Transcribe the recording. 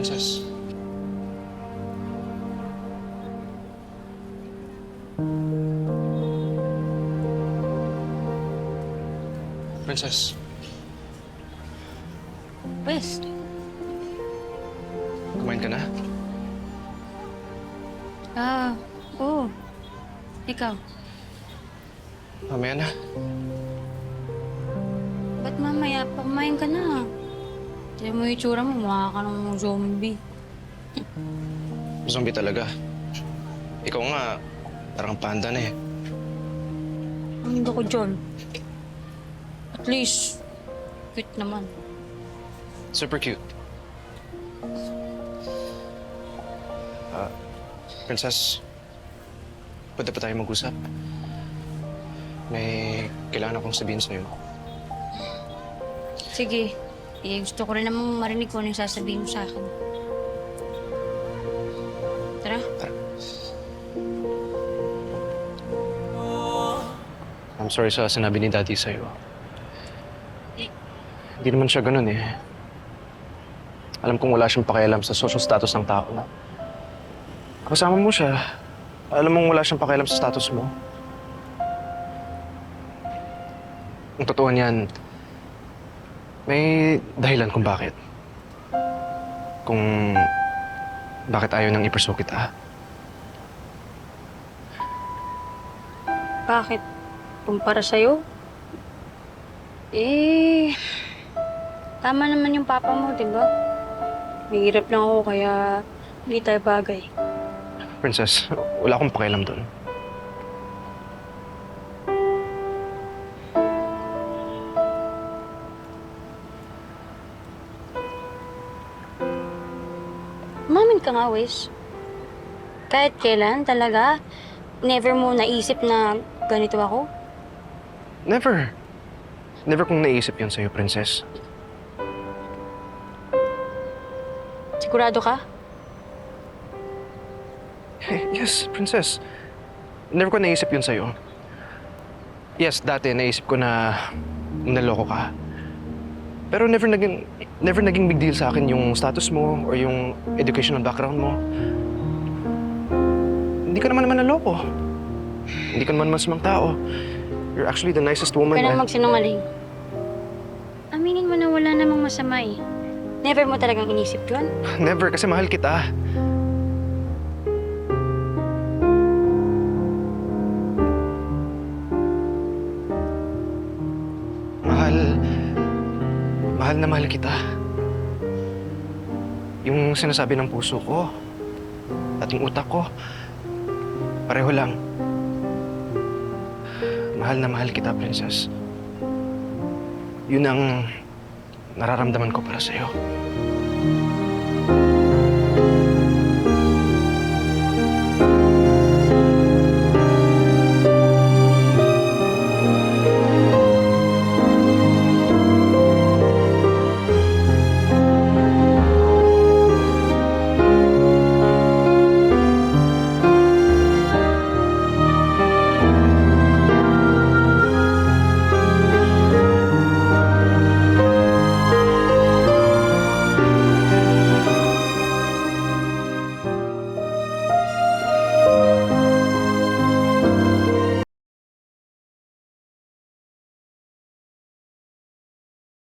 Princess. Princess. West, Kumain ka na? oo. Ikaw, Mamaya na. ba't mamaya pa kumain ka na? Tiyan mo yung itsura mo, mukha ka ng zombie. Zombie talaga. Ikaw nga, parang panda na eh. Ang ko dyan. At least, cute naman. Super cute. Princess, pwede pa tayo mag-usap? May kailangan akong sabihin sa'yo. Sige, gusto ko rin namang marinig kung ano yung sasabihin mo sa akin. Tara. I'm sorry sa sinabi ni Daddy sa'yo. Hindi naman siya ganun eh. Alam kong wala siyang pakialam sa social status ng tao. Kasama mo siya. Alam mong wala siyang pakialam sa status mo. Ang totoo niyan, may dahilan kung bakit. Kung bakit ayaw nang i-pursue kita. Bakit? Kumpara sa'yo? Tama naman yung papa mo, di ba? Mahirap lang ako, kaya hindi tayo bagay. Princess, wala akong pakialam doon. Umamin ka nga, Wes. Kahit kailan talaga, never mo naisip na ganito ako? Never. Never kong naisip yun sa'yo, Princess. Sigurado ka? Yes, Princess. Never ko naisip yun sa'yo. Yes, dati naisip ko na naloko ka. Pero never naging big deal sa akin yung status mo or yung educational background mo. Hindi ka naman naloko. Hindi ka naman masamang tao. You're actually the nicest woman. Huwag ka na magsinungaling. Aminin mo na wala namang masama eh. Never mo talagang inisip yun? Never, kasi mahal kita. Mahal na mahal kita. Yung sinasabi ng puso ko at yung utak ko, pareho lang. Mahal na mahal kita, Princess. Yun ang nararamdaman ko para sa'yo.